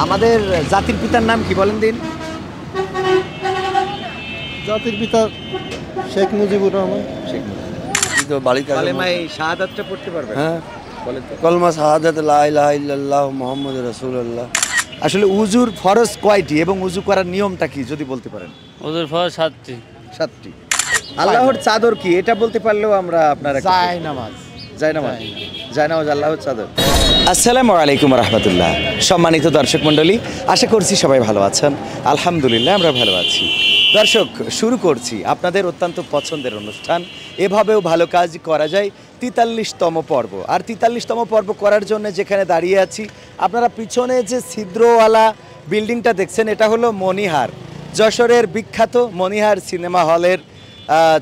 আমাদের জাতির পিতার নাম কি বলেন দিন? জাতির পিতা শেখ মুজিবুর রহমান। শেখ মুজিব। তো বালিকা কালেমায়ে শাহাদাতটা পড়তে পারবেন? হ্যাঁ, বলেন তো। কলমা শাহাদাত লা ইলাহা ইল্লাল্লাহ মুহাম্মাদুর রাসূলুল্লাহ। আসলে উজুর ফরজ কয়টি এবং উজু করার নিয়মটা কি যদি বলতে পারেন? ওদের ফল 7টি। 7টি। আল্লাহর চাদর কি এটা বলতে পারলেও আমরা আপনারা জায় নামাজ। জায়নামাজ। জায়নামাজ আল্লাহর চাদর। আসসালামু আলাইকুম রাহমাতুল্লাহ। সম্মানিত দর্শক মণ্ডলী, আশা করছি সবাই ভালো আছেন। আলহামদুলিল্লাহ আমরা ভালো আছি। দর্শক, শুরু করছি আপনাদের অত্যন্ত পছন্দের অনুষ্ঠান এভাবেও ভালো কাজ করা যায় ৪৩তম পর্ব। আর ৪৩তম পর্ব করার জন্য যেখানে দাঁড়িয়ে আছি, আপনারা পিছনে যে ছিদ্রওয়ালা বিল্ডিংটা দেখছেন, এটা হলো মনিহার, যশোরের বিখ্যাত মনিহার সিনেমা হলের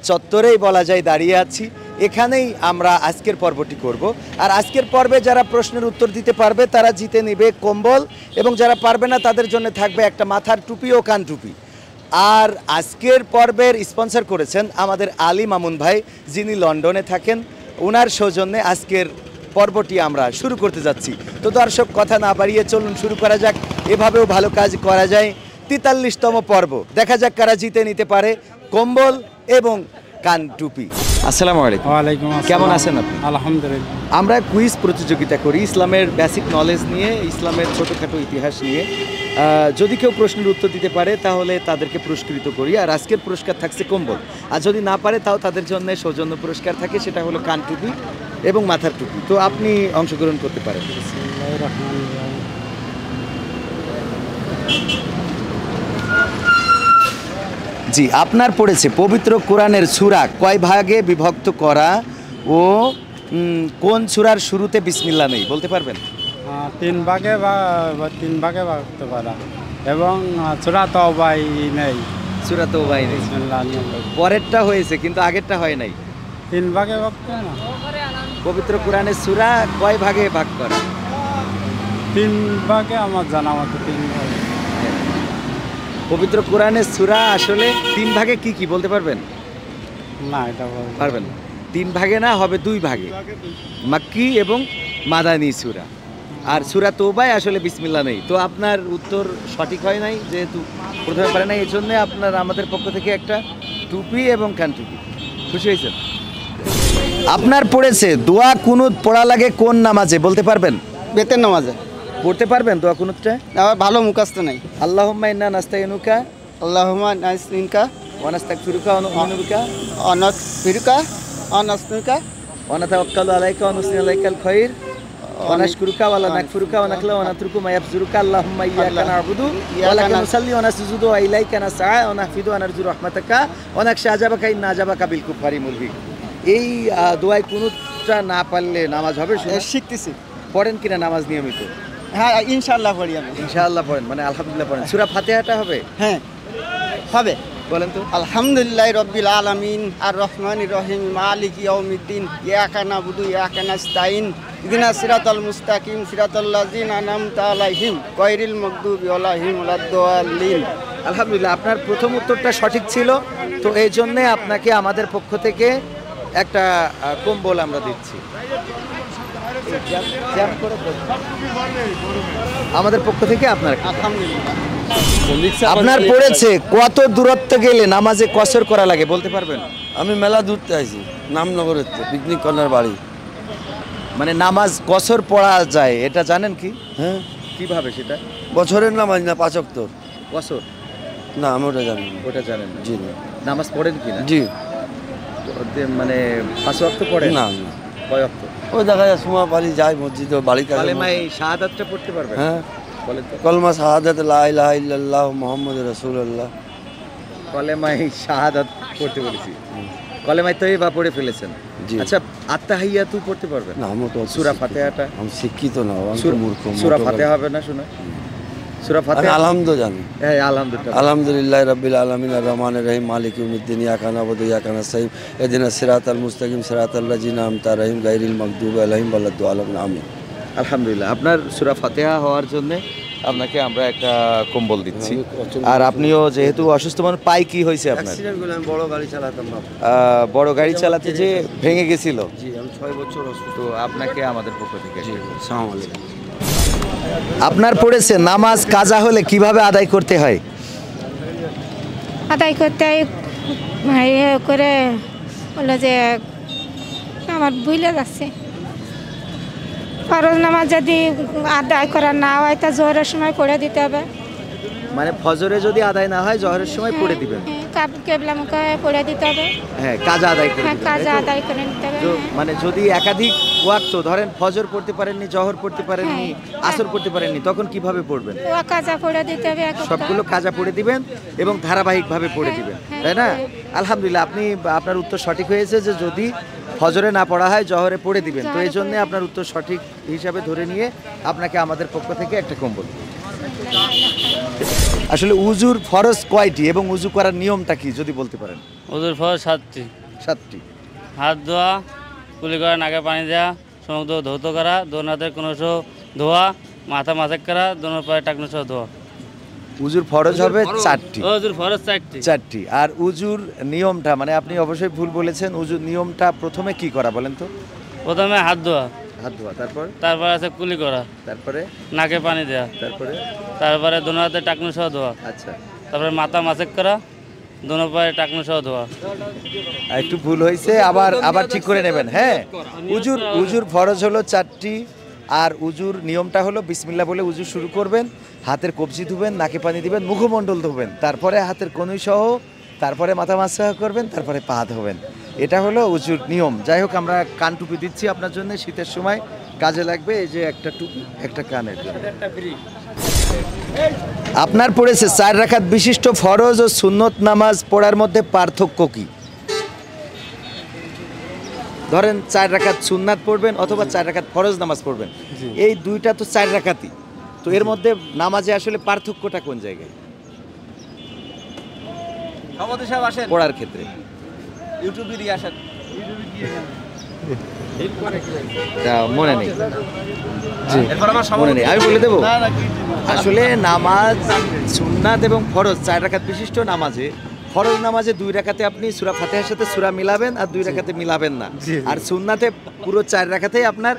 চত্বরেই বলা যায় দাঁড়িয়ে আছি। এখানেই আমরা আজকের পর্বটি করব। আর আজকের পর্বে যারা প্রশ্নের উত্তর দিতে পারবে তারা জিতে নেবে কম্বল, এবং যারা পারবে না তাদের জন্য থাকবে একটা মাথার টুপি ও কান টুপি। আর আজকের পর্বের স্পন্সর করেছেন আমাদের আলী মামুন ভাই, যিনি লন্ডনে থাকেন। ওনার সৌজন্যে আজকের পর্বটি আমরা শুরু করতে যাচ্ছি। তো দর্শক, কথা না বাড়িয়ে চলুন শুরু করা যাক। এভাবেও ভালো কাজ করা যায় ৪৩তম পর্ব। দেখা যাক কারা জিতে নিতে পারে কম্বল এবং কান টুপি। আসসালামু আলাইকুম। ওয়ালাইকুম আসসালাম। কেমন আছেন আপনি? আলহামদুলিল্লাহ। আমরা কুইজ প্রতিযোগিতা করি ইসলামের বেসিক নলেজ নিয়ে, ইসলামের ছোটোখাটো ইতিহাস নিয়ে। যদি কেউ প্রশ্নের উত্তর দিতে পারে তাহলে তাদেরকে পুরস্কৃত করি। আর আজকের পুরস্কার থাকছে কম্বল। আর যদি না পারে তাও তাদের জন্য সৌজন্য পুরস্কার থাকে, সেটা হলো কান টুপি এবং মাথার টুপি। তো আপনি অংশগ্রহণ করতে পারেন। বিসমিল্লাহির রহমানির রহিম। জি, আপনার পড়েছে পবিত্র কোরআনের সূরা কয় ভাগে বিভক্ত করা ও কোন সূরার শুরুতে বিসমিল্লাহ নেই বলতে পারবেন? 3 ভাগে বা 3 ভাগে ভাগ করা, এবং সূরা তাওবাই নেই। সূরা তাওবা নেই। বিসমিল্লাহ। পরেরটা হয়েছে কিন্তু আগেরটা হয় নাই। 3 ভাগে ভাগ না, পবিত্র কোরআনের সূরা কয় ভাগে ভাগ করা? 3 ভাগে আমার জানা মতো 3 ভাগে। পবিত্র কোরআনের সূরা আসলে 3 ভাগে কি কি বলতে পারবেন? না, এটা বলতে পারবেন? 3 ভাগে না, হবে 2 ভাগে, মাক্কি এবং মাদানী সূরা। আর সূরা তাওবায় আসলে বিসমিল্লাহ নেই। তো আপনার উত্তর সঠিক হয় নাই, যেহেতু প্রথমে পারে নাই, এই জন্য আপনার আমাদের পক্ষ থেকে একটা টুপি এবং কান টুপি। খুশি হয়েছেন? আপনার পড়েছে দোয়া কুনুত পড়া লাগে কোন নামাজে বলতে পারবেন? বেতের নামাজে। পড়তে পারবেন দোয়া কুনুতটা? আমার ভালো মুখস্থ নাই। আল্লাহুম্মা ইন্না নাস্তাইনুকা আল্লাহুম্মা নাসতাইনুকা ওয়া নাস্তাগফিরুকা ওয়া নু'মিনু বিকা অনাসফিরুকা অনাসনুকা ওয়া নাতাওয়াক্কালু আলাইকা ওয়া নুসনি আলাইকাল খায়র ওয়া নাশকুরুকা ওয়া লা নাকফুরুকা ওয়া নাখলা ওয়া নাতরুকু মা ইয়াফজুরুকা আল্লাহুম্মা ইয়্যাকা না'বুদু ওয়া লাকা নুসাল্লি ওয়া নাসজুদু ওয়া ইলাইকা নাসআ ওয়া নাহফিদু ওয়া নারজু রাহমাতাকা ওয়া নাখশা আযাবাকা ইন্না আযাবাকা বিল কুফারি মুলহিক। এই দোয়া কুনুতটা না পারলে নামাজ হবে? শিখতেছি। পড়েন কিনা নামাজ নিয়মিত? হ্যাঁ, ইনশাআল্লাহ পড়ি আমি। ইনশাআল্লাহ পড়েন, মানে আলহামদুলিল্লাহ পড়েন। সূরা ফাতিহাটা হবে? হ্যাঁ, হবে। বলেন তো। আলহামদুলিল্লাহি রাব্বিল আলামিন আর রহমানির রহিম মালিকি ইয়াউমিদ্দিন ইয়াকা নাবুদু ইয়াকা নাস্তাইন ইহদিনাস সিরাতাল মুস্তাকিম সিরাতাল লাযিনা আনআমতা আলাইহিম গায়রিল মাগদুবি আলাইহিম ওয়ালাদ-দাল্লিন। আলহামদুলিল্লাহ, আপনার প্রথম উত্তরটা সঠিক ছিল। তো এই জন্যে আপনাকে আমাদের পক্ষ থেকে একটা কম্বল আমরা দিচ্ছি। আমাদের পক্ষ থেকে আপনার আলহামদুলিল্লাহ। আপনার পড়েছে কত দূরত্ব গেলে নামাজে কসর করা লাগে বলতে পারবেন? আমি মেলা দূরতে আইছি, নামনগরের পিকনিক কর্নার বাড়ি। মানে নামাজ কসর পড়া যায় এটা জানেন কি? হ্যাঁ, কিভাবে সেটা? বছরের নামাজ না 5 ওয়াক্ত? কসর না, আমি ওটা জানি না। ওটা জানেন না? জি না। নামাজ পড়েন কি না? জি মানে 5 ওয়াক্ত পড়েন? না না, কয় ওয়াক্ত? ওই দেখা যায় সময় পালি যায় মসজিদে বাড়িতে। কালেমায়ে শাহাদাতটা পড়তে পারবেন? হ্যাঁ, বলেন তো। কলমা শাহাদাত লা ইলাহা ইল্লাল্লাহ মুহাম্মাদুর রাসূলুল্লাহ। কলেমায়ে শাহাদাত পড়তে বলেছি, কলেমায়ে তয়্যিবা পড়ে ফেলেছেন। জি। আচ্ছা, আত্তাহিয়াতু পড়তে পারবেন? না, আমি তো সূরা ফাতিহাটা? আমি শিক্ষিত না, আমি তো মূর্খ। সূরা ফাতিহা হবে না শোনা? সূরা ফাতিহা আলহামদুলিল্লাহ জানি। হ্যাঁ, আলহামদুলিল্লাহ। আলহামদুলিল্লাহি রাব্বিল আলামিন আর রহমানির রহিম মালিকি ইয়াউমিদ্দিন ইয়াকা নাবুদু ওয়া ইয়াকা নাস্তাইন ইহদিনাস সিরাতাল মুস্তাকিম সিরাতাল লাযিনা আন'আমতা আলাইহিম গায়রিল মাগদুবি আলাইহিম ওয়ালাদ-দাল্লিন। আমিন। আলহামদুলিল্লাহ, আপনার সূরা ফাতিহা হওয়ার জন্য আপনাকে আমরা একটা কম্বল দিচ্ছি। আর আপনিও যেহেতু অসুস্থ মানুষ, পাই কি হয়েছে আপনার? অ্যাক্সিডেন্ট করলে আমি বড় গাড়ি চালাতাম বাবা। বড় গাড়ি চালাতে যে ভেঙে গেছিল? জি, আমি 6 বছর অসুস্থ। তো আপনাকে আমাদের পক্ষ থেকে আসসালামু আলাইকুম। আপনার পড়েছে নামাজ কাজা হলে কিভাবে আদায় করতে হয়? আদায় করতে ইয়ে করে বললো যে আমার ভুলে যাচ্ছে। ফরজ নামাজ যদি আদায় করা না হয় তা জোহরের সময় পড়ে দিতে হবে। মানে ফজরে যদি আদায় না হয় জোহরের সময় পড়ে দিবেন। কেবলা মুখে পড়ে দিতে হবে। হ্যাঁ, কাজা আদায় করে হ্যাঁ, দিবেন, কাজা তাই তো? আদায় করে নিতে হবে। মানে যদি একাধিক ওয়াক্ত ধরেন ফজর পড়তে পারেননি, জোহর পড়তে পারেননি, আসর পড়তে পারেননি, তখন কিভাবে পড়বেন? ও কাজা পড়ে দিতে হবে এক সবগুলো কাজা পড়ে দিবেন এবং ধারাবাহিকভাবে পড়ে দিবেন, তাই না? আলহামদুলিল্লাহ, আপনার উত্তর সঠিক হয়েছে যে যদি ফজরে না পড়া হয় জোহরে পড়ে দিবেন। তো এই জন্য আপনার উত্তর সঠিক হিসাবে ধরে নিয়ে আপনাকে আমাদের পক্ষ থেকে একটা কম্বল। আসলে উজুর ফরজ কয়টি এবং উজু করার নিয়মটা কি যদি বলতে পারেন? ওদের ফল 7টি। 7টি। হাত ধোয়া, কুলি করা, নাকে পানি দেওয়া, সমুদ্র ধৌত করা, দোনো হাতের কোনোশ ধোয়া, মাথা মাসাক করা, দোনো পায়ে টাকনো সহ ধোয়া। উজুর ফরজ হবে 4টি। ওদের ফরজ 4টি। 4টি। আর উজুর নিয়মটা, মানে আপনি অবশ্যই ভুল বলেছেন, উজুর নিয়মটা প্রথমে কি করা বলেন তো? প্রথমে হাত ধোয়া, হাত ধোয়া, তারপর আছে কুলি করা, তারপরে নাকে পানি দেওয়া, তারপরে দোনো হাতে টাকনো সহ ধোয়া, আচ্ছা, তারপরে মাথা মাসাক করা, দোনো পায়ে টাকনো সহ ধোয়া। একটু ভুল হয়েছে, আবার ঠিক করে নেবেন। হ্যাঁ, উজুর ফরজ হলো 4টি। আর উজুর নিয়মটা হলো বিসমিল্লাহ বলে উজু শুরু করবেন, হাতের কবজি ধুবেন, নাকে পানি দিবেন, মুখমণ্ডল ধুবেন, তারপরে হাতের কনুই সহ, তারপরে মাথা মাসা করবেন, তারপরে পা ধোবেন। এটা হলো উজুর নিয়ম। যাই হোক, আমরা কান টুপি দিচ্ছি আপনার জন্য, শীতের সময় কাজে লাগবে। এই যে একটা টুপি, একটা কানের জন্য। আপনার পড়েছে 4 রাকাত বিশিষ্ট ফরজ ও সুন্নত নামাজ পড়ার মধ্যে পার্থক্য কি? ধরেন 4 রাকাত সুন্নাত পড়বেন অথবা 4 রাকাত ফরজ নামাজ পড়বেন, এই দুইটা তো 4 রাকাতই। তো এর মধ্যে নামাজে আসলে পার্থক্যটা কোন জায়গায় পড়ার ক্ষেত্রে? মনে নেই, মনে নেই, আমি বলে দেবো। আসলে নামাজ সুন্নাত এবং ফরজ 4 রাকাত বিশিষ্ট নামাজে, ফরজ নামাজে 2 রাকাতে আপনি সূরা ফাতিহার সাথে সূরা মিলাবেন আর 2 রাকাতে মিলাবেন না। আর সুন্নাতে পুরো 4 রাকাতেই আপনার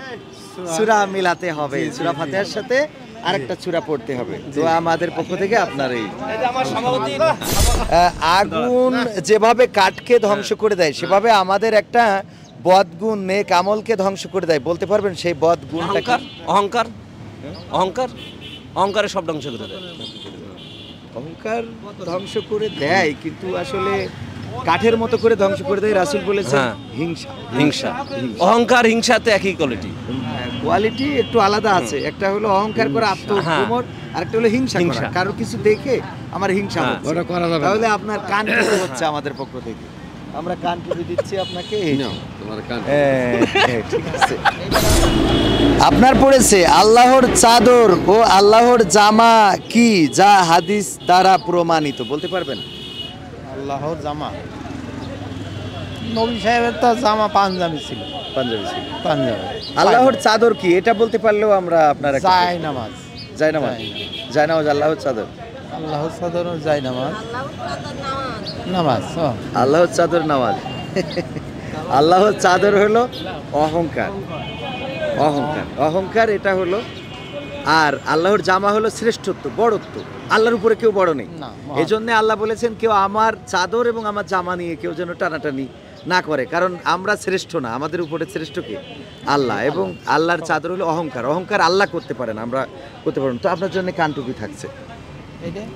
সূরা মিলাতে হবে, সূরা ফাতিহার সাথে আরেকটা সূরা পড়তে হবে। তো আমাদের পক্ষ থেকে আপনার এই আগুন যেভাবে কাঠকে ধ্বংস করে দেয়, সেভাবে আমাদের একটা বদগুণ নেক আমলকে ধ্বংস করে দেয়। বলতে পারবেন সেই বদগুণটা কি? অহংকারে সব ধ্বংস করে দেয়। অহংকার ধ্বংস করে দেয়, কিন্তু আসলে কাঠের মতো করে ধ্বংস করে দেয়। রাসূল বলেছেন হিংসা। অহংকার হিংসাতে একই কোয়ালিটি একটু আলাদা আছে। একটা হলো অহংকার করা, আত্মপ্রমোদ, আরেকটা হলো হিংসা করা। কারো কিছু দেখে আমার হিংসা হচ্ছে, তাহলে আপনার কান টুপি হচ্ছে আমাদের পক্ষ থেকে। আমরা কান টুপি দিচ্ছি আপনাকে। ঠিক আছে। আপনার পড়েছে আল্লাহর চাদর ও আল্লাহর জামা কি, যা হাদিস দ্বারা প্রমাণিত? বলতে পারবেন? আল্লাহর জামা, নবী সাহেবের তো জামা পাঞ্জাবি ছিল। আল্লাহর চাদর কি, এটা বলতে পারলেও আমরা আপনারা জায়নামাজ। জায়নামাজ আল্লাহর চাদর। আল্লাহর চাদর জায়নামাজ, নামাজ। আল্লাহর চাদর নামাজ। আল্লাহর চাদর হলো অহংকার, অহংকার এটা হলো। আর আল্লাহর জামা হলো শ্রেষ্ঠত্ব, বড়ত্ব। আল্লাহর উপরে কেউ বড় নেই। এই জন্য আল্লাহ বলেছেন কেউ আমার চাদর এবং আমার জামা নিয়ে কেউ যেন টানাটানি না করে, কারণ আমরা শ্রেষ্ঠ না, আমাদের উপরে শ্রেষ্ঠ কে? আল্লাহ। এবং আল্লাহর চাদর হলো অহংকার আল্লাহ করতে পারেন, আমরা করতে পারেন। তো আপনার জন্য কান টুপি থাকছে,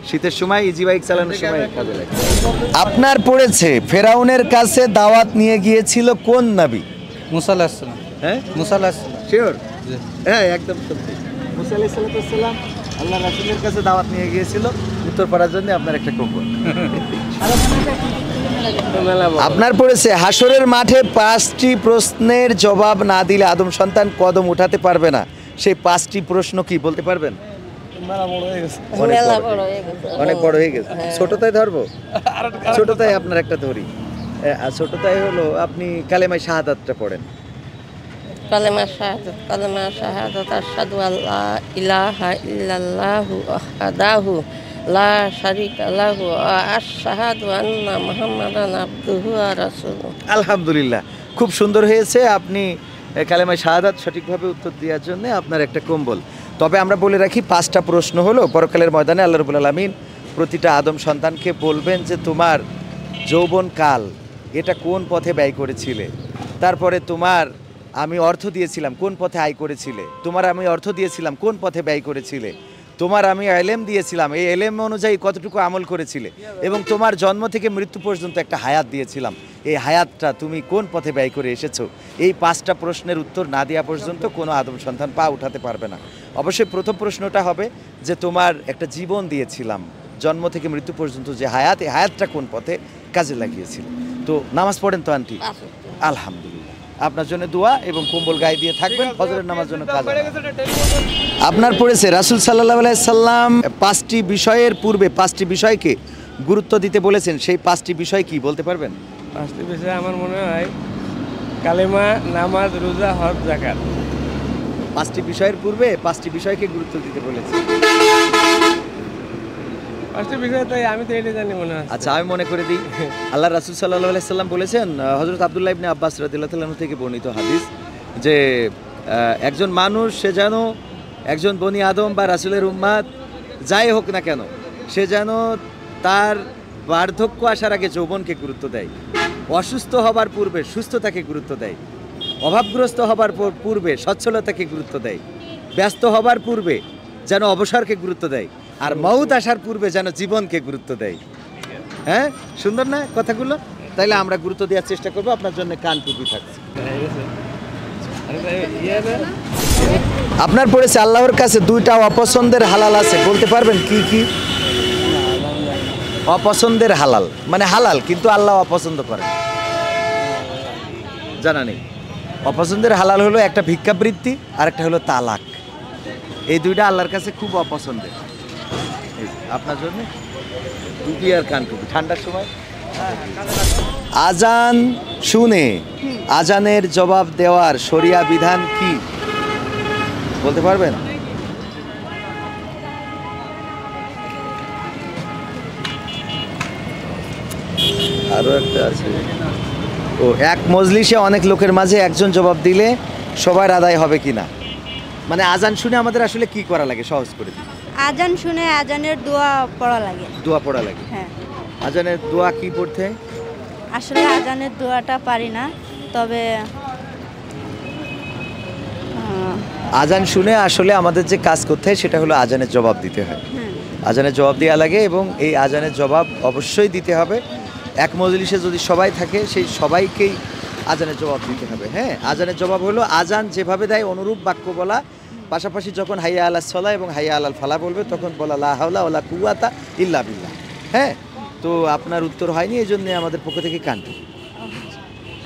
শীতের সময় ইজি বাইক চালানোর সময় কাজে লাগে। আপনার পড়েছে ফেরাউনের কাছে দাওয়াত নিয়ে গিয়েছিল কোন নবী? মুসা আলাইহিস সালাম। হ্যাঁ, মুসা আলাইহিস সালাম। শিওর? হ্যাঁ, একদম সত্যি। মুসা আলাইহিস সালাম আল্লাহ রাসূলের কাছে দাওয়াত নিয়ে গিয়েছিল। উত্তর পাওয়ার জন্য আপনার একটা কম্বল। আপনার পড়েছে হাসরের মাঠে 5টি প্রশ্নের জবাব না দিলে আদম সন্তান কদম উঠাতে পারবে না। সেই 5টি প্রশ্ন কি বলতে পারবেন? অনেক বড় হয়ে গেছে। ছোটটাই ধরবো, ছোটটাই আপনার একটা ধরি। ছোটটাই হলো আপনি কালেমায়ে শাহাদাতটা পড়েন। কালেমা শাহাদাত আশহাদু আল্লা ইলাহা ইল্লাল্লাহু ওয়াহদাহু লা শারীকা লাহু ওয়া আশহাদু আন্না মুহাম্মাদান আবদুহু ওয়া রাসূলুহু। আলহামদুলিল্লাহ, খুব সুন্দর হয়েছে। আপনি কালেমায়ে শাহাদাত সঠিকভাবে উত্তর দেওয়ার জন্য আপনার একটা কম্বল। তবে আমরা বলে রাখি 5টা প্রশ্ন হলো পরকালের ময়দানে আল্লাহ রাব্বুল আলামিন প্রতিটা আদম সন্তানকে বলবেন যে তোমার যৌবনকাল এটা কোন পথে ব্যয় করেছিলে, তারপরে তোমার আমি অর্থ দিয়েছিলাম কোন পথে আয় করেছিলে, তোমার আমি অর্থ দিয়েছিলাম কোন পথে ব্যয় করেছিলে, তোমার আমি এলেম দিয়েছিলাম এই এলেম অনুযায়ী কতটুকু আমল করেছিলে, এবং তোমার জন্ম থেকে মৃত্যু পর্যন্ত একটা হায়াত দিয়েছিলাম এই হায়াতটা তুমি কোন পথে ব্যয় করে এসেছো। এই 5টা প্রশ্নের উত্তর না দেওয়া পর্যন্ত কোনো আদম সন্তান পা উঠাতে পারবে না। অবশ্যই প্রথম প্রশ্নটা হবে যে তোমার একটা জীবন দিয়েছিলাম জন্ম থেকে মৃত্যু পর্যন্ত যে হায়াত, এই হায়াতটা কোন পথে কাজে লাগিয়েছিল। তো নামাজ পড়েন তো আন্টি? আলহামদুলিল্লাহ, আপনার জন্য দোয়া এবং কম্বল গায়ে দিয়ে থাকবেন, ফজরের নামাজ জন্য কাজ। আপনার পড়েছে রাসূল সাল্লাল্লাহু আলাইহি সাল্লাম 5টি বিষয়ের পূর্বে 5টি বিষয়কে গুরুত্ব দিতে বলেছেন, সেই 5টি বিষয় কি বলতে পারবেন? 5টি বিষয় আমার মনে হয় কালেমা, নামাজ, রোজা, হজ, যাকাত। 5টি বিষয়ের পূর্বে 5টি বিষয়কে গুরুত্ব দিতে বলেছেন। 5টি বিষয় তাই আমি তো এটা জানি মনে হয়। আচ্ছা, আমি মনে করে দিই। আল্লাহ রাসূল সাল্লাল্লাহু আলাইহি সাল্লাম বলেছেন, হযরত আব্দুল্লাহ ইবনে আব্বাস রাদিয়াল্লাহু তাআলা থেকে বর্ণিত হাদিস, যে একজন মানুষ সে যেন একজন বনি আদম বা রাসূলের উম্মত যাই হোক না কেন, সে যেন তার বার্ধক্য আসার আগে যৌবনকে গুরুত্ব দেয়, অসুস্থ হবার পূর্বে সুস্থতাকে গুরুত্ব দেয়, অভাবগ্রস্ত হবার পূর্বে সচ্ছলতাকে গুরুত্ব দেয়, ব্যস্ত হবার পূর্বে যেন অবসরকে গুরুত্ব দেয়, আর মউত আসার পূর্বে যেন জীবনকে গুরুত্ব দেয়। হ্যাঁ, সুন্দর না কথাগুলো? তাইলে আমরা গুরুত্ব দেওয়ার চেষ্টা করবো। আপনার জন্য কান টুপি থাকছে। আপনার পড়েছে আল্লাহর কাছে 2টা অপছন্দের হালাল আছে, বলতে পারবেন কি কি? অপছন্দের হালাল মানে হালাল কিন্তু আল্লাহ অপছন্দ করেন, জানা নেই? অপছন্দের হালাল হলো একটা ভিক্ষাবৃত্তি আর একটা হলো তালাক। এই 2টা আল্লাহর কাছে খুব অপছন্দের। আপনার জন্য টুপি আর কান টুপি ঠান্ডার সময়। আজান শুনে আজানের জবাব দেওয়ার শরিয়া বিধান কি বলতে পারবেন? আরো একটা আছে, ও এক মজলিসে অনেক লোকের মাঝে একজন জবাব দিলে সবার আদায় হবে কিনা, মানে আজান শুনে আমাদের আসলে কি করা লাগে সহজ করে দিই। আজান শুনে আজানের দোয়া পড়া লাগে। দোয়া পড়া লাগে? হ্যাঁ। আজানের দোয়া কি পড়তে? আসলে আজানের দোয়াটা পারি না, তবে আজান শুনে আসলে আমাদের যে কাজ করতে হয় সেটা হলো আজানের জবাব দিতে হয়। আজানের জবাব দেওয়া লাগে এবং এই আজানের জবাব অবশ্যই দিতে হবে। এক মজলিসে যদি সবাই থাকে সেই সবাইকেই আজানের জবাব দিতে হবে। হ্যাঁ, আজানের জবাব হলো আজান যেভাবে দেয় অনুরূপ বাক্য বলা, পাশাপাশি যখন হাইয়া আলাস সালাহ এবং হাইয়া আলাল ফালা বলবে তখন বলা লা হাওলা ওয়ালা কুওয়াতা ইল্লা বিল্লাহ। হ্যাঁ, তো আপনার উত্তর হয়নি, এই জন্য আমাদের পক্ষ থেকে কান্টু।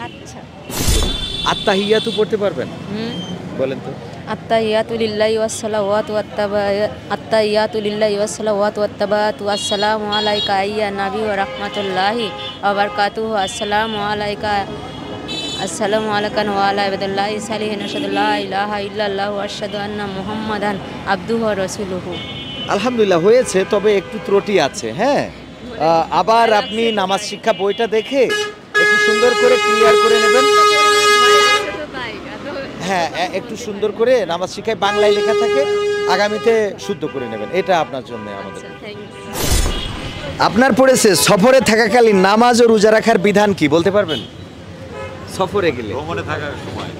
আচ্ছা, আত্তাহিয়াতু পড়তে পারবেন? বলেন তো। আত্তাহিয়াতু লিল্লাহি ওয়াস সালাওয়াতু আত্তাহিয়াতু লিল্লাহি ওয়াস সালাওয়াতু ওয়াত্তাবাতু আসসালামু আলাইকা আইয়া নবী ওয়া রাহমাতুল্লাহি ওয়া বারাকাতুহু আসসালামু আলাইকা আসসালামু আলাইকা ওয়া আলা ইবাদিল্লাহি সালিহিন আশহাদু লা ইলাহা ইল্লাল্লাহু ওয়া আশহাদু আন্না মুহাম্মাদান আবদুহু ওয়া রাসূলুহু। আলহামদুলিল্লাহ হয়েছে, তবে একটু ত্রুটি আছে। হ্যাঁ, আবার আপনি নামাজ শিক্ষা বইটা দেখে একটু সুন্দর করে ক্লিয়ার করে নেবেন। হ্যাঁ, একটু সুন্দর করে নামাজ শিক্ষায় বাংলায় লেখা থাকে, আগামীতে শুদ্ধ করে নেবেন, এটা আপনার জন্য আমাদের। আপনার পড়েছে সফরে থাকাকালীন নামাজ ও রোজা রাখার বিধান কি বলতে পারবেন? সফরে গেলে থাকার সময়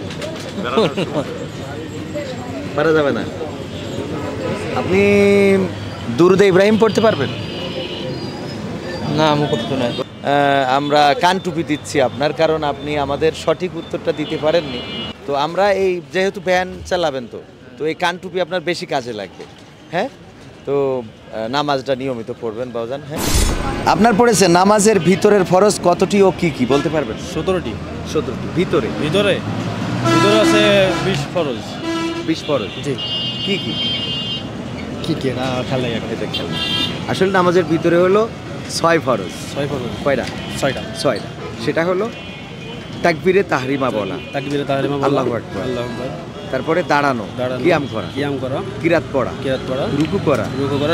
পারা যাবে না। আপনি দুরুদে ইব্রাহিম পড়তে পারবেন? না, মুখস্থ নাই। আমরা কান টুপি দিচ্ছি আপনার, কারণ আপনি আমাদের সঠিক উত্তরটা দিতে পারেননি। তো আমরা এই যেহেতু ভ্যান চালাবেন তো এই কান টুপি আপনার বেশি কাজে লাগবে। হ্যাঁ, তো নামাজটা নিয়মিত পড়বেন বাউজান। হ্যাঁ, আপনার পড়েছে নামাজের ভিতরের ফরজ কতটি ও কি কি বলতে পারবেন? 17টি। 17টি ভিতরে? ভিতরে আছে 20 ফরজ। 20 ফরজ? জি। কি কি কি কি না খেলা এটা খেলা। আসলে নামাজের ভিতরে হলো 6 ফরজ। 6 ফরজ কয়টা? 6টা। সেটা হলো তাকবীরে তাহরিমা বলা, আল্লাহু আকবার, তারপরে দাঁড়ানো, কিয়াম করা, কিরাত পড়া, রুকু করা,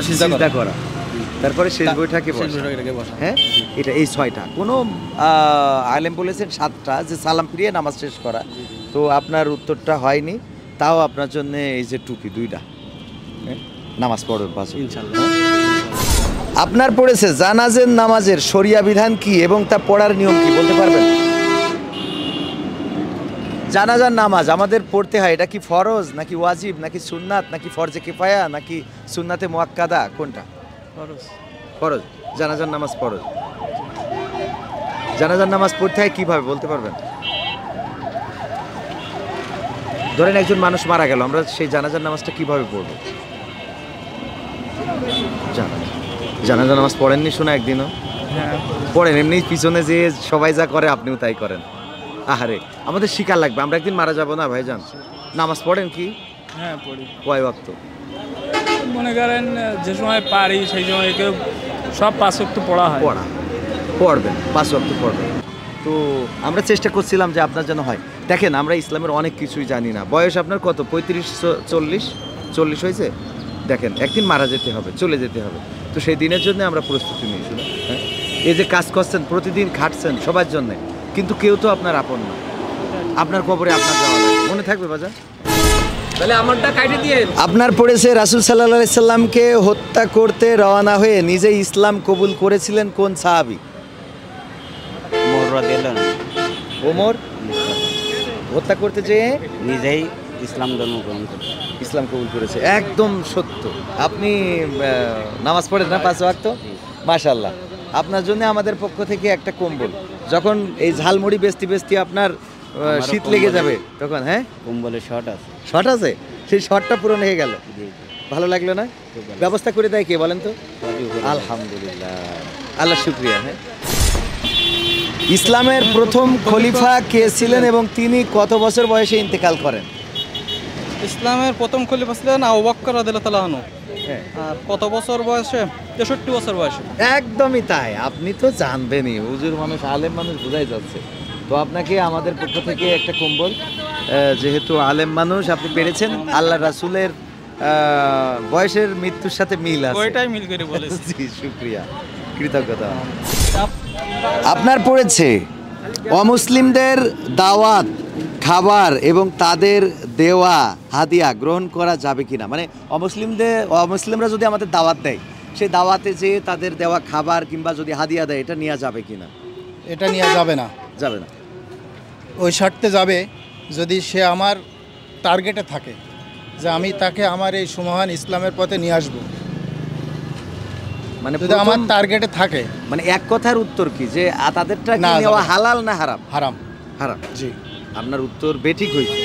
সিজদা করা, তারপরে শেষ বৈঠকে বসা। হ্যাঁ, এটা এই 6টা। কোনো আলেম বলেছেন 7টা, যে সালাম ফিরিয়ে নামাজ শেষ করা। তো আপনার উত্তরটা হয়নি, তাও আপনার জন্য এই যে টুপি 2টা নামাজ পড়বেন পাঁচ ওয়াক্ত ইনশাআল্লাহ। আপনার পড়েছে জানাজার নামাজের শরিয়া বিধান কি এবং তা পড়ার নিয়ম কি বলতে পারবেন? জানাজার নামাজ আমাদের পড়তে হয়, এটা কি ফরজ নাকি ওয়াজিব নাকি সুন্নাত নাকি ফরজে কিফায়া নাকি সুন্নাতে মুআক্কাদা, কোনটা? ফরজ। ফরজ। জানাজার নামাজ ফরজ। জানাজার নামাজ পড়তে হয় কিভাবে বলতে পারবেন? ধরেন একজন মানুষ মারা গেল, আমরা সেই জানাজার নামাজটা কিভাবে পড়ব? জানাজার নামাজ পড়েননি শোনা একদিনও? পড়েন, এমনি পিছনে যে সবাই যা করে আপনিও তাই করেন। আহারে, আমাদের শিকার লাগবে, আমরা একদিন মারা যাব না ভাইজান। নামাজ পড়েন কি? হ্যাঁ পড়ি। কয় ওয়াক্ত? মনে করেন যে সময় পারি সেই সময় কেউ সব 5 ওয়াক্ত পড়া হয়। পড়বেন 5 ওয়াক্ত পড়বেন। তো আমরা চেষ্টা করছিলাম যে আপনার যেন হয়। দেখেন আমরা ইসলামের অনেক কিছুই জানি না। বয়স আপনার কত? 35-40 হয়েছে? দেখেন একদিন মারা যেতে হবে, চলে যেতে হবে, তো সেই দিনের জন্য আমরা প্রস্তুতি নিয়েছি। হ্যাঁ, এই যে কাজ করছেন, প্রতিদিন খাটছেন সবার জন্যে, কিন্তু কেউ তো আপনার আপন না। আপনার কবরে আপনার যাওয়া লাগবে, মনে থাকবে বাজার? তাহলে আমারটা কাটে দিয়ে আপনার পড়েছে রাসূল সাল্লাল্লাহু আলাইহি সাল্লামকে হত্যা করতে রওনা হয়ে নিজে ইসলাম কবুল করেছিলেন কোন সাহাবী? ওমর হত্যা করতে যেয়ে নিজেই ইসলাম ধর্ম গ্রহণ করে ইসলাম কবুল করেছে। একদম সত্য। আপনি নামাজ পড়েন না 5 ওয়াক্ত? মাশাআল্লাহ। আপনার জন্য আমাদের পক্ষ থেকে একটা কম্বল, যখন এই ঝালমুড়ি বেচতে আপনার শীত লেগে যাবে তখন, হ্যাঁ কম্বলের শর্ট আছে। শর্ট আছে, সেই শর্টটা পূরণ হয়ে গেল। ভালো লাগলো না? ব্যবস্থা করে দেয় কে বলেন তো? আলহামদুলিল্লাহ, আল্লাহ শুকরিয়া। হ্যাঁ, ইসলামের প্রথম খলিফা কে ছিলেন এবং তিনি কত বছর বয়সে ইন্তেকাল করেন? ইসলামের প্রথম খলিফা ছিলেন আবু বকর রাদিয়াল্লাহু আনহু। হ্যাঁ। আর কত বছর বয়সে? 63 বছর বয়সে। একদমই তাই। আপনি তো জানবেনই, হুজুর মানুষ, আলেম মানুষ, বোঝাই যাচ্ছে। তো আপনাকে আমাদের পক্ষ থেকে একটা কম্বল, যেহেতু আলেম মানুষ আপনি পেরেছেন, আল্লাহ রাসূলের বয়সের মৃত্যুর সাথে মিল আছে, ওইটাই মিল করে বলেছি। জি শুকরিয়া, কৃতজ্ঞতা। আপনার পড়েছে অমুসলিমদের দাওয়াত খাবার এবং তাদের দেওয়া হাদিয়া গ্রহণ করা যাবে কিনা? মানে অমুসলিমরা যদি আমাদের দাওয়াত দেয়, সেই দাওয়াতে যে তাদের দেওয়া খাবার কিংবা যদি হাদিয়া দেয়, এটা নেওয়া যাবে কিনা? এটা নেওয়া যাবে না। যাবে না। ওই শর্তে যাবে যদি সে আমার টার্গেটে থাকে, যে আমি তাকে আমার এই সুমহান ইসলামের পথে নিয়ে আসবো। মানে যদি আমার টার্গেটে থাকে, মানে এক কথার উত্তর কি, যে তাদেরটা কি না, নেওয়া যাবে না। হালাল না হারাম? হারাম। হারাম। জি, আপনার উত্তর বেঠিক হয়েছে।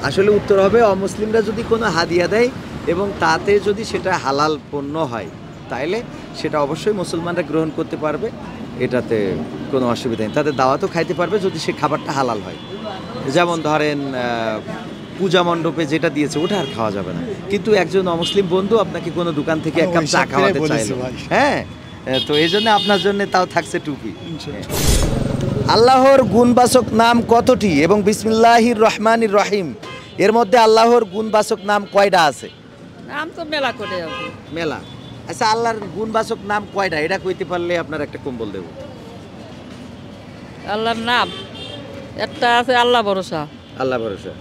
আসলে উত্তর হবে অমুসলিমরা যদি কোনো হাদিয়া দেয় এবং তাতে যদি সেটা হালাল পণ্য হয়, তাইলে সেটা অবশ্যই মুসলমানরা গ্রহণ করতে পারবে, এটাতে কোনো অসুবিধা নেই। তাদের দাওয়াতও খাইতে পারবে যদি সে খাবারটা হালাল হয়। যেমন ধরেন পূজা মণ্ডপে যেটা দিয়েছে ওটা আর খাওয়া যাবে না, কিন্তু একজন অমুসলিম বন্ধু আপনাকে কোনো দোকান থেকে এক কাপ চা খাওয়াতে চাইলো, হ্যাঁ, তো এই জন্য আপনার জন্য তাও থাকছে টুপি। আল্লাহর গুণবাচক নাম কতটি এবং বিসমিল্লাহির রহমানির রহিম এর মধ্যে আল্লাহর গুণবাচক নাম কয়টা আছে? নাম তো মেলা করে আছে। মেলা। আচ্ছা, আল্লাহর গুণবাচক নাম কয়টা এটা কইতে পারলে আপনার একটা কম্বল দেব। আল্লাহর নাম একটা আছে আল্লাহ ভরসা। আল্লাহ ভরসা।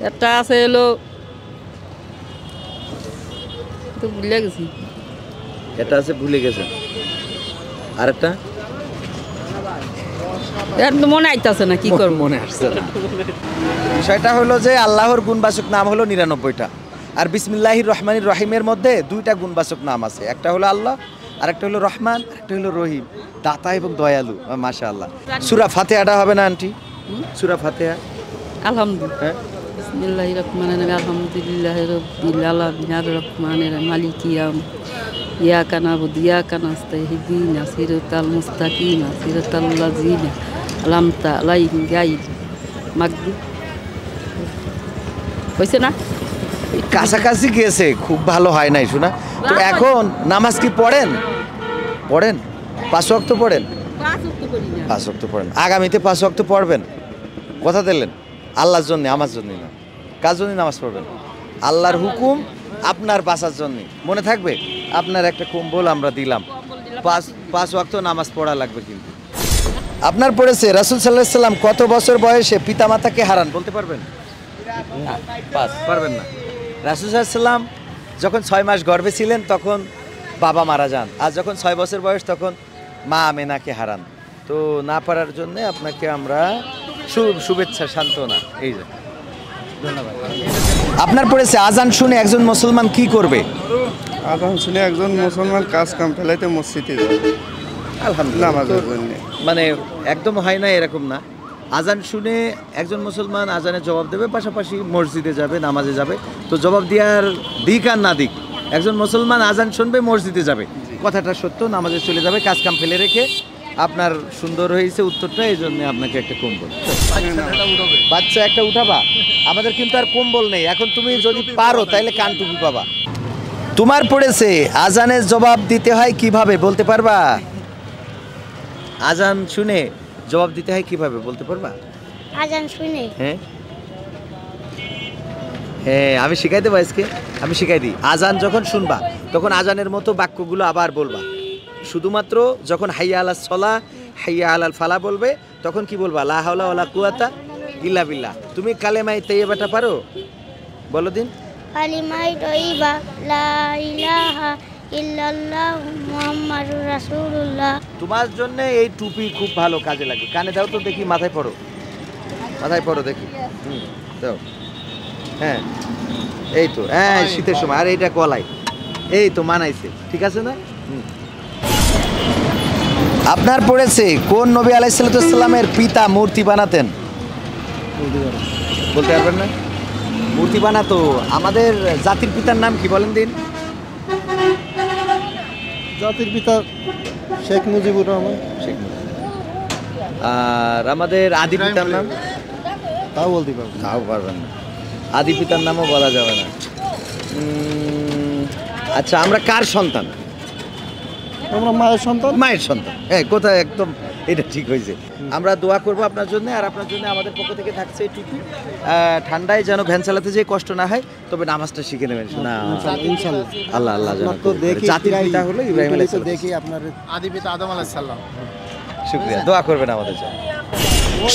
একটা আছে হলো তো ভুলে গেছি। এটা আছে ভুলে গেছেন। আরেকটা এর তো মনে আইতাছে না, কি করব? মনে আসছে না। বিষয়টা হলো যে আল্লাহর গুণবাচক নাম হলো 99টা, আর বিসমিল্লাহির রহমানির রহিমের মধ্যে 2টা গুণবাচক নাম আছে। একটা হলো আল্লাহ, আর একটা হলো রহমান, একটা হলো রহিম, দাতা এবং দয়ালু। মাশাআল্লাহ। সূরা ফাতিহাটা হবে না আন্টি? সূরা ফাতিহা। আলহামদুলিল্লাহ। হ্যাঁ, বিসমিল্লাহির রহমানির রহিম আলহামদুলিল্লাহি রাব্বিল আলামিন আর রহমানির রহিম মালিকি ইয়াকা নাবুদু ওয়া ইয়াকা নাস্তাইন ইহদিনাস সিরাতাল মুস্তাকিম সিরাতাল লাযিনা আন'আমতা আলাইহিম গায়রিল মাগদুব। হইছে না? কাছাকাছি গেছে, খুব ভালো হয় নাই শোনা। তো এখন নামাজ কি পড়েন? 5 ওয়াক্ত পড়েন? 5 ওয়াক্ত পড়েন। আগামীতে 5 ওয়াক্ত পড়বেন, কথা দিলেন? আল্লাহর জন্য, আমার জন্য না। কার জন্য নামাজ পড়বেন? আল্লাহর হুকুম আপনার বাঁচার জন্য। মনে থাকবে? আপনার একটা কম্বল আমরা দিলাম। 5 ওয়াক্ত নামাজ পড়া লাগবে। কিন্তু আপনার পড়েছে রাসূল সাল্লাল্লাহু আলাইহি সাল্লাম কত বছর বয়সে পিতামাতাকে হারান বলতে পারবেন? না, পারবেন না। রাসূল সাল্লাল্লাহু আলাইহি ওয়াসাল্লাম যখন 6 মাস গর্ভে ছিলেন তখন বাবা মারা যান, আর যখন 6 বছর বয়স তখন মা আমেনাকে হারান। তো না পারার জন্য আপনাকে আমরা শুভেচ্ছা, সান্ত্বনা। এই যে ধন্যবাদ। আপনার পড়েছে আজান শুনে একজন মুসলমান কি করবে? আজান শুনে একজন মুসলমান কাজ কাম ফেলাইতে মসজিদে যাবে। আলহামদুলিল্লাহ। নামাজের জন্য। মানে একদম হয় না এরকম না, আজান শুনে একজন মুসলমান আজানের জবাব দেবে, পাশাপাশি মসজিদে যাবে, নামাজে যাবে। তো জবাব দেওয়ার দিক আর না দিক, একজন মুসলমান আজান শুনবে, মসজিদে যাবে, কথাটা সত্য, নামাজে চলে যাবে, কাজ কাম ফেলে রেখে। আপনার সুন্দর হয়েছে উত্তরটা, এই জন্য আপনাকে একটা কম্বল। বাচ্চা একটা উঠাবা? আমাদের কিন্তু আর কম্বল নেই এখন, তুমি যদি পারো তাহলে কান টুপি পাবা। তোমার পড়েছে আজানের জবাব দিতে হয় কিভাবে, বলতে পারবা? আজান শুনে জবাব দিতে হয় কিভাবে, বলতে পারবা? আজান শুনে হ্যাঁ হ্যাঁ, আমি শিখাই দেবো আজকে, আমি শিখাই দিই। আজান যখন শুনবা তখন আজানের মতো বাক্যগুলো আবার বলবা। শুধুমাত্র যখন হাইয়া আলাস সলা, হাইয়া আলাল ফালা বলবে তখন কি বলবা? লা হাওলা ওয়ালা কুওয়াতা ইল্লা বিল্লাহ। তুমি কালেমায়ে তাইয়্যিবাটা পারো? বলো দিন। কালিমায়ে তাইয়্যিবা লা ইলাহা ইল্লাল্লাহু মুহাম্মাদুর রাসূলুল্লাহ। তোমার জন্য এই টুপি খুব ভালো কাজে লাগে। কানে দাও তো দেখি, মাথায় পড়ো, মাথায় পড়ো দেখি। দাও। হ্যাঁ এই তো, হ্যাঁ শীতের সময়। আর এইটা কলাই, এই তো মানাইছে, ঠিক আছে না? আপনার পড়েছে কোন নবী আলাইহিস সালামের পিতা মূর্তি বানাতেন? বলতে পারবেন না? মূর্তি বানাতো। আমাদের জাতির পিতার নাম কি বলেন দিন? জাতির পিতা শেখ মুজিবুর রহমান। শেখ মুজিব। আর আমাদের আদি পিতার নাম? তাও বলতে পারবো। তাও পারবেন না, আদি পিতার নামও বলা যাবে না। আচ্ছা, আমরা কার সন্তান? আমরা মায়ের সন্তান। মায়ের সন্তান, হ্যাঁ, কোথায় একদম এটা ঠিক হয়েছে। আমরা দোয়া করবো আপনার জন্য, আর আপনার জন্য আমাদের পক্ষ থেকে থাকছে এইটুকু। ঠান্ডায় যেন ভ্যান চালাতে যেয়ে কষ্ট না হয়, তবে নামাজটা শিখে নেবেন। না ইনশাআল্লাহ। আল্লাহ আল্লাহ জাতির পিতা হলো ইব্রাহিম আলাইহিস সালাম। দেখি আপনার আদি পিতা আদম আলাইহিস সালাম। শুকরিয়া, দোয়া করবেন আমাদের জন্য।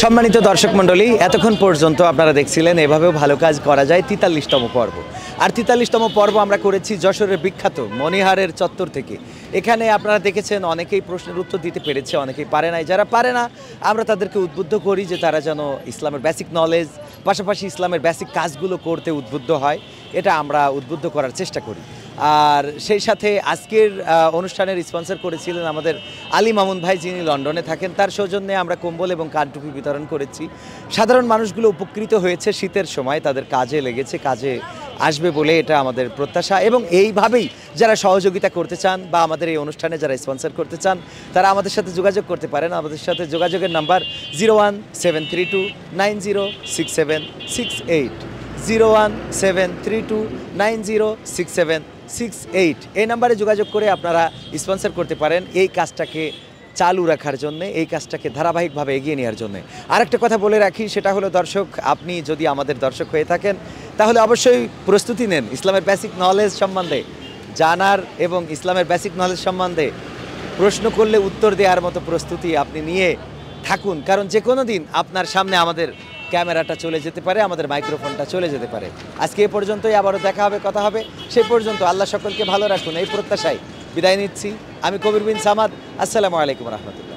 সম্মানিত দর্শক মণ্ডলী, এতক্ষণ পর্যন্ত আপনারা দেখছিলেন এভাবেও ভালো কাজ করা যায় 43তম পর্ব। আর 43তম পর্ব আমরা করেছি যশোরের বিখ্যাত মণিহারের চত্বর থেকে। এখানে আপনারা দেখেছেন অনেকেই প্রশ্নের উত্তর দিতে পেরেছে, অনেকেই পারে নাই। যারা পারে না আমরা তাদেরকে উদ্বুদ্ধ করি যে তারা যেন ইসলামের বেসিক নলেজ, পাশাপাশি ইসলামের বেসিক কাজগুলো করতে উদ্বুদ্ধ হয়। এটা আমরা উদ্বুদ্ধ করার চেষ্টা করি। আর সেই সাথে আজকের অনুষ্ঠানের স্পন্সর করেছিলেন আমাদের আলী মামুন ভাই, যিনি লন্ডনে থাকেন। তার সৌজন্যে আমরা কম্বল এবং কানটুপি বিতরণ করেছি। সাধারণ মানুষগুলো উপকৃত হয়েছে, শীতের সময় তাদের কাজে লেগেছে, কাজে আসবে বলে এটা আমাদের প্রত্যাশা। এবং এইভাবেই যারা সহযোগিতা করতে চান বা আমাদের এই অনুষ্ঠানে যারা স্পন্সর করতে চান, তারা আমাদের সাথে যোগাযোগ করতে পারেন। আমাদের সাথে যোগাযোগের নাম্বার 01732906768, 01732906768। এই নাম্বারে যোগাযোগ করে আপনারা স্পন্সর করতে পারেন এই কাজটাকে চালু রাখার জন্য, এই কাজটাকে ধারাবাহিকভাবে এগিয়ে নেওয়ার জন্য। আরেকটা কথা বলে রাখি, সেটা হলো দর্শক, আপনি যদি আমাদের দর্শক হয়ে থাকেন তাহলে অবশ্যই প্রস্তুতি নেন ইসলামের বেসিক নলেজ সম্বন্ধে জানার, এবং ইসলামের বেসিক নলেজ সম্বন্ধে প্রশ্ন করলে উত্তর দেওয়ার মতো প্রস্তুতি আপনি নিয়ে থাকুন। কারণ যে কোনো দিন আপনার সামনে আমাদের ক্যামেরাটা চলে যেতে পারে, আমাদের মাইক্রোফোনটা চলে যেতে পারে। আজকে এ পর্যন্তই, আবারও দেখা হবে, কথা হবে। সেই পর্যন্ত আল্লাহ সকলকে ভালো রাখুন, এই প্রত্যাশায় বিদায় নিচ্ছি। আমি কবির বিন সামাদ। আসসালামু আলাইকুম রহমতুল্লাহ।